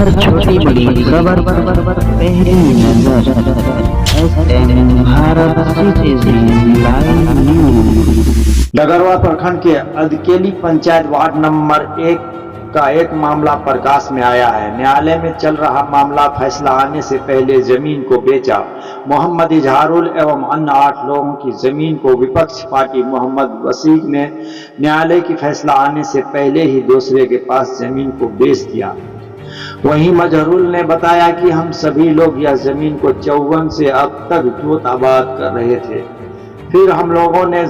हर छोटी बड़ी खबर पहली नजर SM Bharat citizen live news. Dagarwa प्रखंड के अदकेली पंचायत वार्ड नंबर 1 का एक मामला प्रकाश में आया है। न्यायालय में चल रहा मामला फैसला आने से पहले जमीन को बेचा। मोहम्मद इजहारुल एवं अन्य 8 लोगों की जमीन को विपक्ष पार्टी मोहम्मद वसीक ने न्यायालय की फैसला आने से पहले ही दूसरे के पास जमीन को बेच दिया। वहीं मजहरुल ने बताया कि हम सभी लोग यह जमीन को 54 से अब तक जोत आबाद कर रहे थे। फिर हम लोगों ने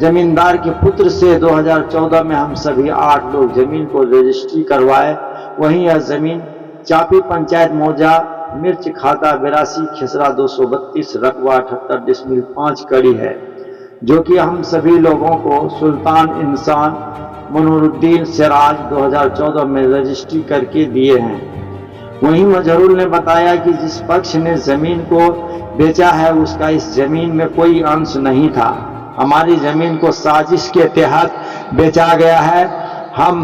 जमींदार के पुत्र से 2014 में हम सभी 8 लोग जमीन को रजिस्ट्री करवाए। वहीं यह जमीन चापी पंचायत मौजा मिर्च खाता 82 खेसरा 232 रकबा 78.5 कड़ी है, जो कि हम सभी लोगों को सुल्तान इंसान मनूरुद्दीन सिराज 2014 में रजिस्ट्री करके दिए हैं। वहीं मजहरुल ने बताया कि जिस पक्ष ने जमीन को बेचा है उसका इस जमीन में कोई अंश नहीं था। हमारी जमीन को साजिश के तहत बेचा गया है। हम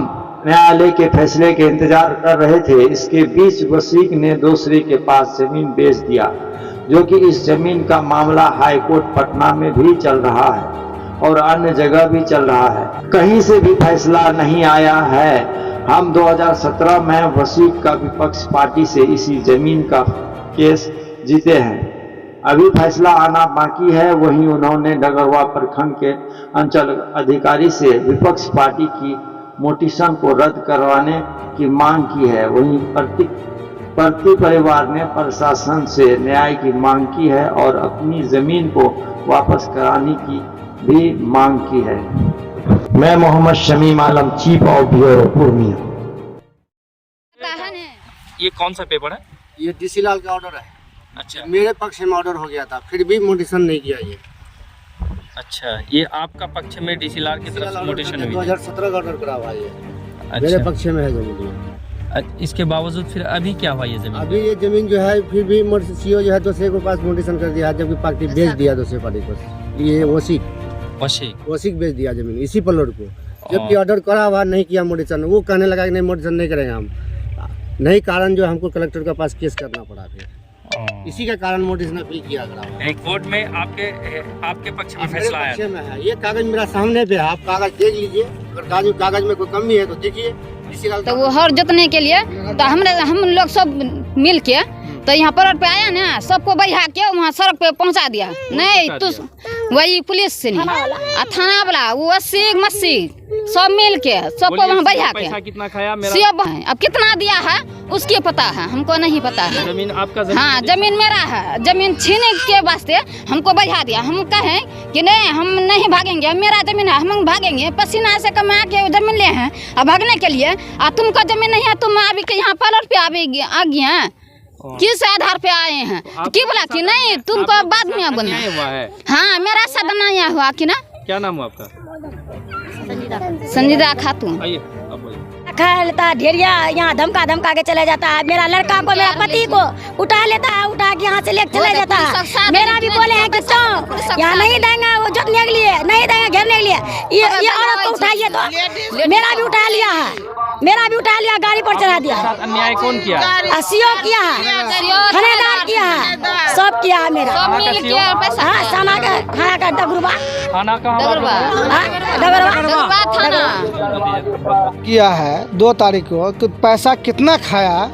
न्यायालय के फैसले के इंतजार कर रहे थे। इसके बीच वसीक ने दूसरे के पास जमीन बेच दिया, जो कि इस जमीन का मामला हाई कोर्ट पटना में भी चल रहा है और अन्य जगह भी चल रहा है। कहीं से भी फैसला नहीं आया है। हम 2017 में वसीक का विपक्ष पार्टी से इसी जमीन का केस जीते हैं। अभी फैसला आना बाकी है। वहीं उन्होंने डगरवा प्रखंड के अंचल अधिकारी से विपक्ष पार्टी की मोटिशन को रद्द करवाने की मांग की है। वहीं प्रति परिवार ने प्रशासन से न्याय की मांग की है और अपनी जमीन को वापस कराने की भी मांग की है। मैं मोहम्मद शमीम आलम, चीफ ऑफ ब्यूरो पूर्णिया। ये कौन सा पेपर है? ये डीसी लाल का ऑर्डर है। अच्छा, मेरे पक्ष में ऑर्डर हो गया था, फिर भी मोटिशन नहीं किया ये। अच्छा, ये आपका पक्ष में डीसी लाल की तरफ से मोटिशन हुई? 2017 का ऑर्डर करा हुआ है। अच्छा, मेरे पक्ष में है जमीन। इसके बावजूद फिर अभी क्या हुआ ये जमीन? अभी ये जमीन जो है फिर भी सीओ जो है दूसरे के पास मोटिशन कर दिया, जबकि पार्टी बेच दिया दूसरे पार्टी को। ये वसीक बेच दिया जमीन इसी प्लॉट को, जबकि ऑर्डर करा हुआ नहीं किया मोटिशन। वो कहने लगा कि नहीं मोटिशन नहीं करेंगे हम। नहीं कारण जो हमको कलेक्टर के पास केस करना पड़ा, फिर इसी के कारण मोटिशन अपील किया गया। कोर्ट में आपके पक्ष में फैसला आया है। ये कागज मेरा सामने पे है, आप कागज देख लीजिए। अगर कागज में कोई कमी है तो देखिए। तो वो हर जोतने के लिए तो हम लोग सब मिल के तो यहाँ पर पे आया ना, सबको बैठा के वहाँ सड़क पे पहुँचा दिया। नहीं तो वही पुलिस से नहीं, थाना वाला वो 80 सब मिल के सबको वहाँ बैठा के। पैसा कितना खाया मेरा? अब कितना दिया है उसके पता है, हमको नहीं पता है। जमीन आपका? हाँ, जमीन मेरा है। जमीन छीने के वास्ते हमको बैठा दिया। हम कहें कि नहीं, हम नहीं भागेंगे, मेरा जमीन है, हम भागेंगे। पसीना से कमा के जमीन ले हैं अब भागने के लिए। तुमको जमीन नहीं है, तुम अभी के यहाँ पलट पे आ गए, किस आधार पे आए हैं? तो क्यों बोला कि नहीं तुमको बाद में बोलना है। हाँ, मेरा साथ नया हुआ कि ना। क्या नाम हुआ आपका? संजीदा खातून। खा लेता ढेरिया, यहाँ धमका के चले जाता है। मेरा लड़का को, मेरा पति को उठा लेता है, उठा के यहाँ से लेकर चले जाता है। मेरा भी बोले हैं कि यहाँ नहीं देंगे, वो जोतने के लिए नहीं देंगे, घेरने के लिए। ये औरत को उठाइए तो मेरा भी उठा लिया है, गाड़ी पर चढ़ा दिया है। अन्याय कौन किया? सीओ किया है, थानेदार किया है, सब किया है मेरा। हाँ, खाना का डगरवा किया है 2 तारीख को। तो पैसा कितना खाया,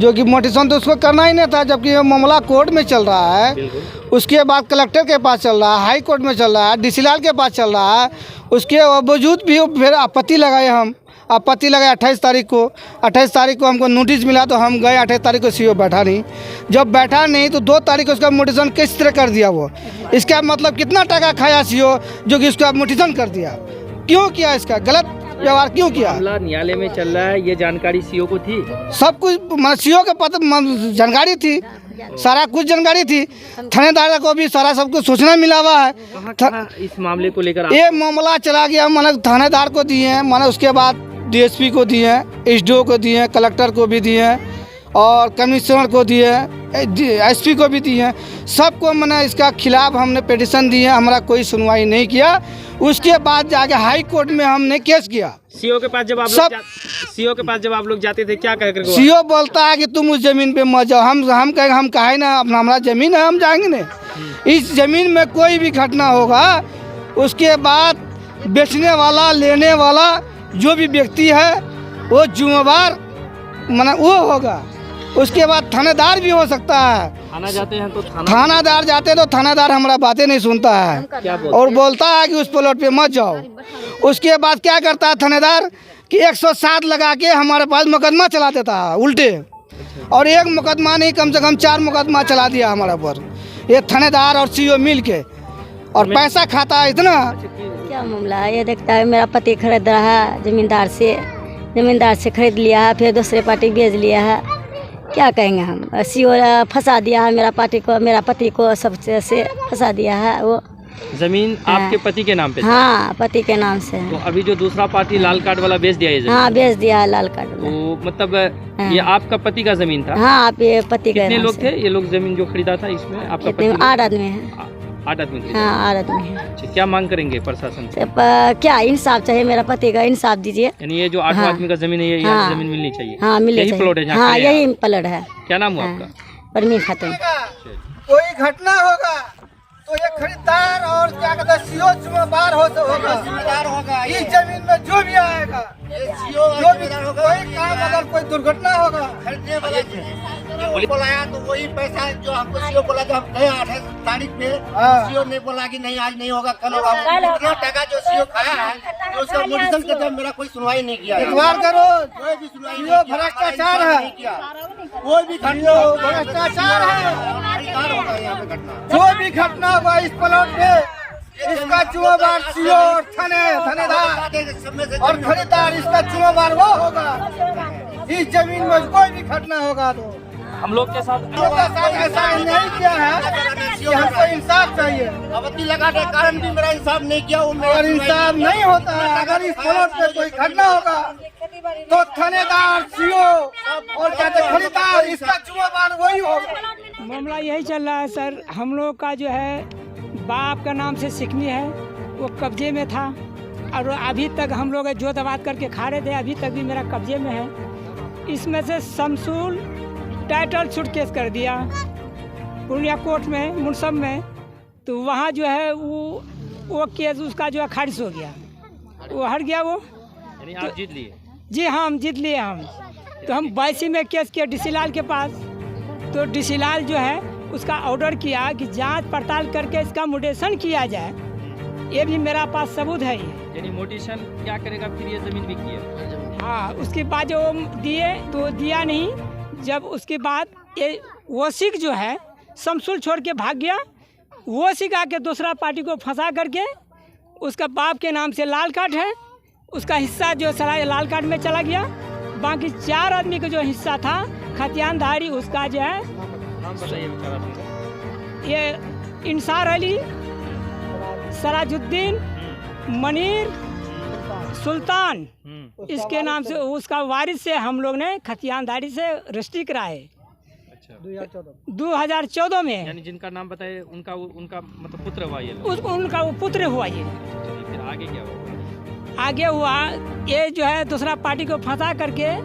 जो कि मोटिशन तो उसको करना ही नहीं था, जबकि ये मामला कोर्ट में चल रहा है। उसके बाद कलेक्टर के पास चल रहा है, हाई कोर्ट में चल रहा है, डीसी लाल के पास चल रहा है। उसके बावजूद भी फिर आपत्ति लगाए। हम आपत्ति लगाए 28 तारीख को। 28 तारीख को हमको नोटिस मिला तो हम गए। 28 तारीख को सीओ बैठा नहीं। जब बैठा नहीं तो 2 तारीख को उसका मोटिशन किस तरह कर दिया। वो इसका मतलब कितना टका खाया सीओ, जो कि उसका मोटिशन कर दिया। क्यों किया? इसका गलत व्यवहार क्यों किया? न्यायालय में चल रहा है, ये जानकारी सीओ को थी? सब कुछ सीओ के पता जानकारी थी, सारा कुछ जानकारी थी। थानेदार को भी सारा सब कुछ सूचना मिला हुआ है। इस मामले को लेकर ये मामला चला गया, मैंने थानेदार को दिए हैं, मैंने उसके बाद डीएसपी को दिए हैं, एसडीओ को दिए हैं, कलेक्टर को भी दिए हैं और कमिश्नर को दिए हैं। एसपी को भी दी हैं, सबको मैंने इसका खिलाफ हमने पिटीशन दी है, हमारा कोई सुनवाई नहीं किया। उसके बाद जाके हाई कोर्ट में हमने केस किया। सीओ के पास जब आप लोग जाते थे क्या कह कर सीओ बोलता है कि तुम उस जमीन पे मत जाओ। हम कहें हम कहे ना, अपना हमारा जमीन है, हम जाएंगे ना। इस जमीन में कोई भी घटना होगा उसके बाद बेचने वाला लेने वाला जो भी व्यक्ति है वो जिम्मेवार माना वो होगा। उसके बाद थानेदार भी हो सकता है। थाना जाते हैं तो थानादार जाते तो थानादार हमारा बातें नहीं सुनता है और बोलता है कि उस प्लॉट पे मत जाओ। उसके बाद क्या करता है थानेदार कि 107 लगा के हमारे पास मुकदमा चला देता है उल्टे, और एक मुकदमा नहीं कम से कम 4 मुकदमा चला दिया हमारे ऊपर ये थानेदार और सीओ मिल के, और पैसा खाता है इतना। क्या मामला है ये देखता है, मेरा पति खरीद रहा है जमींदार से खरीद लिया है, फिर दूसरे पार्टी बेच लिया है। क्या कहेंगे हम, सीओ फंसा दिया है मेरा पति को सबसे से फंसा दिया है। वो जमीन आपके पति के नाम पे? हाँ, पति के नाम से। तो अभी जो दूसरा पार्टी लाल कार्ड वाला बेच दिया है? हाँ, बेच दिया है लाल कार्ड वाला। तो मतलब ये आपका पति का जमीन था? हाँ, आप ये पति का। कितने लोग थे ये लोग जमीन जो खरीदा था इसमें? आपका पति? 8 आदमी है। 8 आदमी? हाँ, 8 आदमी है। अच्छा, क्या मांग करेंगे प्रशासन से? क्या इंसाफ चाहिए, मेरा पति का इंसाफ दीजिए। यानी ये जो 8 आदमी का जमीन है ये जमीन मिलनी चाहिए? हाँ, मिलनी चाहिए। प्लॉट है? हाँ, यही प्लॉट है। क्या नाम हुआ आपका? परमीन खातून। कोई घटना होगा तो ये खरीदार और क्या कहते हैं सीओ जिम्मेदार होगा। इस जमीन में जो भी आएगा जो भी कोई काम अगर कोई दुर्घटना होगा बोलाया तो वही पैसा जो हमको सीओ बोला जो हम गए 8 तारीख पे, सीओ ने बोला कि नहीं आज नहीं होगा कल होगा। इतना टका जो सीओ खाया है तो उसका मोटिवेशन के तहत मेरा कोई सुनवाई नहीं किया। इतवार करो, कोई भी सुनवाई सीओ भ्रष्टाचार है, कोई भी घटना भ्रष्टाचार है। होगा यहाँ पे घटना, जो भी घटना होगा इस प्लॉट पे इसका जिम्मेदार सीओ और थानेदार और खरीदार, इसका जिम्मेदार वो होगा। इस जमीन में कोई भी घटना होगा तो हम लोग के साथ ऐसा नहीं किया है कि हमको इंसाफ चाहिए। आपत्ति लगा के कारण भी मेरा इंसाफ नहीं किया। अगर इंसाफ नहीं होता है, अगर इस प्लॉट पे कोई घटना होगा तो थानेदार सीओ और कहते खरीदार इसका जिम्मेदार वही होगा। मामला यही चल रहा है सर। हम लोग का जो है बाप का नाम से सिकनी है, वो कब्जे में था और अभी तक हम लोग जो दबात करके खा रहे थे अभी तक भी मेरा कब्जे में है। इसमें से शमसूल टाइटल छूट केस कर दिया पूर्णिया कोर्ट में मुनसब में, तो वहाँ जो है वो केस उसका जो है खारिज हो गया, वो हट गया वो। यानी आप जीत लिए? जी हाँ, हम जीत लिए। तो हम 22 में केस किया डीसी लाल के पास, तो डीसी लाल जो है उसका ऑर्डर किया कि जांच पड़ताल करके इसका मोटेशन किया जाए। ये भी मेरा पास सबूत है। ये यानी मोटेशन क्या करेगा फिर ये जमीन बिकी है? हाँ, उसके बाद जो दिए तो दिया नहीं। जब उसके बाद ये वसीक जो है शमसूल छोड़ के भाग गया, वसीक आके दूसरा पार्टी को फंसा करके उसका बाप के नाम से लाल कार्ड है, उसका हिस्सा जो सारा लाल कार्ड में चला गया। बाकी 4 आदमी का जो हिस्सा था खतियानधारी उसका जो है ये इंसार अली, सराजुद्दीन, मनीर, सुल्तान, इसके नाम से उसका वारिस से हम लोग ने खतियानधारी से रजिस्ट्री कराए। अच्छा, 2014 में। यानी जिनका नाम बताए उनका मतलब पुत्र हुआ ये? उनका वो पुत्र हुआ ये। फिर आगे क्या हुआ? आगे हुआ ये जो है दूसरा पार्टी को फंसा करके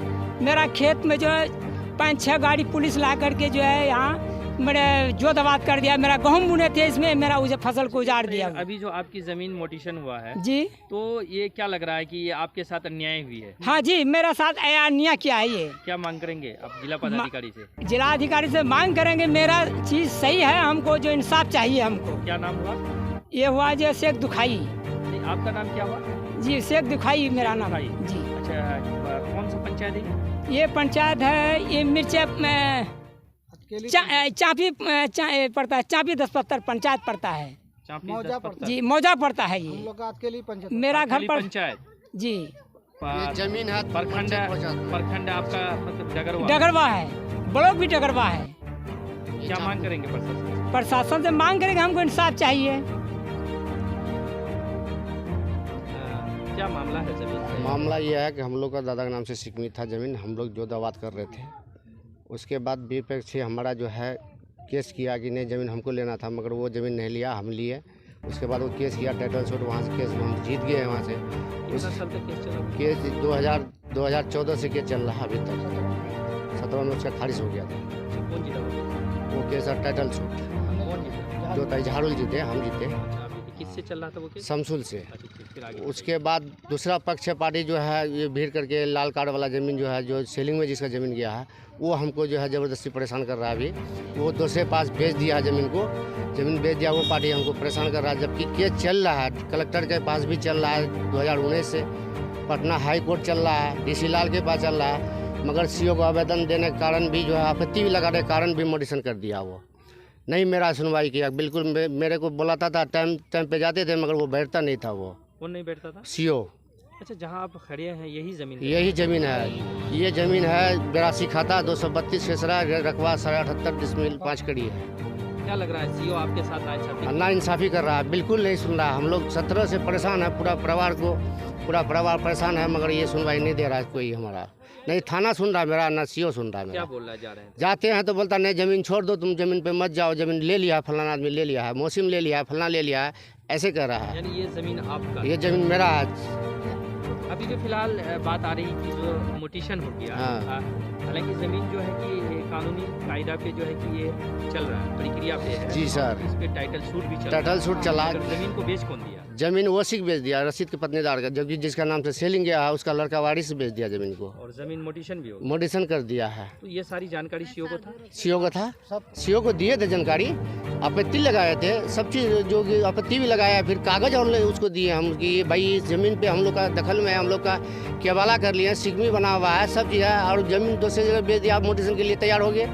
मेरा खेत में जो है 5-6 गाड़ी पुलिस ला करके जो है यहाँ मेरे जो दबात कर दिया। मेरा गेहूँ बुने थे, इसमें मेरा उसे फसल को उजाड़ दिया। अभी जो आपकी जमीन मोटिशन हुआ है जी, तो ये क्या लग रहा है कि ये आपके साथ अन्याय हुई है? हाँ जी, मेरा साथ अन्याय किया है। ये क्या मांग करेंगे आप जिला पदाधिकारी से? जिला अधिकारी से मांग करेंगे मेरा चीज सही है, हमको जो इंसाफ चाहिए हमको। क्या नाम हुआ? ये हुआ जो शेख दुखाई। आपका नाम क्या हुआ? जी, शेख दुखाई मेरा नाम है जी। अच्छा, कौन सा पंचायत है ये? पंचायत है ये मिर्चा चापी पड़ता है, चापी 10 पंचायत पड़ता है। जी, मौजा पड़ता है ये। मेरा घर पर पंचायत जी। जमीन है प्रखंड आपका मतलब डगरवा है, ब्लॉक भी डगरवा है। क्या मांग करेंगे प्रशासन? प्रशासन से मांग करेंगे, हमको इंसाफ चाहिए। क्या मामला है जमीन? मामला ये है कि हम लोग का दादा के नाम से सिकनी था जमीन, हम लोग जो दवात कर रहे थे उसके बाद विपक्ष से हमारा जो है केस किया कि नहीं ज़मीन हमको लेना था, मगर वो ज़मीन नहीं लिया, हम लिए। उसके बाद वो केस किया टाइटल शूट, वहाँ से केस हम जीत गए हैं वहाँ से। कितना साल तक केस चला? केस 2014 से केस चल रहा है अभी तक। 17 में उसका खारिज हो गया था। कौन जीता वो केस है टाइटल शूट, जो था झाड़ुल जीते, हम जीते। किससे चल रहा था वो केस? शमसुल से। अच्छा, फिर आगे उसके बाद दूसरा पक्ष पार्टी जो है ये भीड़ करके लाल कार्ड वाला ज़मीन जो है, जो सेलिंग में जिसका ज़मीन गया है, वो हमको जो है ज़बरदस्ती परेशान कर रहा है। अभी वो दूसरे पास बेच दिया है ज़मीन को, ज़मीन बेच दिया, वो पार्टी हमको परेशान कर रहा है। जबकि केस चल रहा है, कलेक्टर के पास भी चल रहा है 2019 से, पटना हाई कोर्ट चल रहा है, डीसी लाल के पास चल रहा है, मगर सीओ को आवेदन देने के कारण भी जो है, आपत्ति भी लगाने के कारण भी मोडिशन कर दिया। वो नहीं मेरा सुनवाई किया, बिल्कुल मेरे को बुलाता था, टाइम पे जाते थे, मगर वो बैठता नहीं था। वो कौन नहीं बैठता था? सीओ। अच्छा, जहाँ आप खड़े हैं यही ज़मीन? यही ज़मीन है, ये ज़मीन है 82 खाता 232 खेसरा रकबा 78 डिसमिल 5 कड़ी है। क्या लग रहा है सीओ आपके साथ ना इंसाफी कर रहा है? बिल्कुल नहीं सुन रहा। हम लोग 17 से परेशान है, पूरा परिवार परेशान है, मगर ये सुनवाई नहीं दे रहा है कोई हमारा। नहीं थाना सुन रहा है मेरा, ना सीओ सुन रहा है मेरा। क्या बोल रहा जा रहे हैं? जाते हैं तो बोलता नहीं ज़मीन छोड़ दो, तुम ज़मीन पे मत जाओ, ज़मीन ले लिया है, फलाना आदमी ले लिया है, मौसम ले लिया है, फलाना ले लिया है, ऐसे कर रहा है। यानी ये ज़मीन आपका? ये ज़मीन मेरा है। अभी जो फिलहाल बात आ रही थी जो मोटिशन हो गया, हाँ। हालांकि ज़मीन जो है कि कानूनी कायदा पे जो है कि ये चल रहा है, प्रक्रिया पे है। जी सर। इस पे टाइटल शूट भी चल टाइटल शूट चला। ज़मीन को बेच कौन दिया? ज़मीन ओसी को बेच दिया, रसीद के पत्नीदार का, जबकि जिसका नाम से सेलिंग गया है उसका लड़का वारिस बेच दिया ज़मीन को, और ज़मीन मोटिशन भी हो गया। मोडिशन कर दिया है। तो ये सारी जानकारी सीओ को था? सीओ को था, सीओ को दिए थे जानकारी, आपत्ति लगाए थे, सब चीज़ जो कि आपत्ति भी लगाया, फिर कागज़ और उसको दिए हम कि भाई ज़मीन पे हम लोग का दखल में है, हम लोग का केवाला कर लिए, सिकमी बना हुआ है, सब चीज़ है, और ज़मीन दूसरी जगह बेच दिया। आप मोडिशन के लिए तैयार हो गए,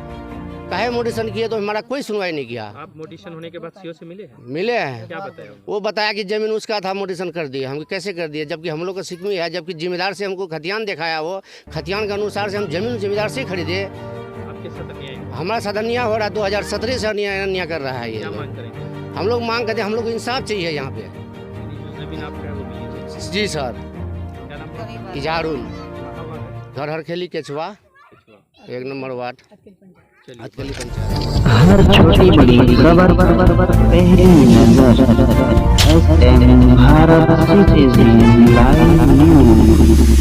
काहे मोडिशन किए? तो हमारा कोई सुनवाई नहीं किया। आप मोटिशन होने के बाद सीओ से मिले हैं? मिले हैं। क्या बताया? वो बताया कि ज़मीन उसका था, मोडिशन कर दिए। हम कैसे कर दिए, जबकि हम लोग का सिकमी है, जबकि जिम्मेदार से हमको खतियान दिखाया, वो खतियान के अनुसार से हम ज़मीन जिम्मेदार से खरीदे। आपके साथ अन्याय? हमारा साथ अन्याय हो रहा है, 2017 से अन्याय कर रहा है ये। क्या मांग करेंगे? हम लोग मांग करते हैं, हम लोग को इंसाफ चाहिए यहाँ पे। ज़मीन आपका है वो मिली? जी सर। क्या नाम है? इजारुल, घर हरखेली केचवा, 1 नंबर वार्ड, हथकली पंचायत। हर छोटी बड़ी खबर पहली नजर STM Bharat citizen live news.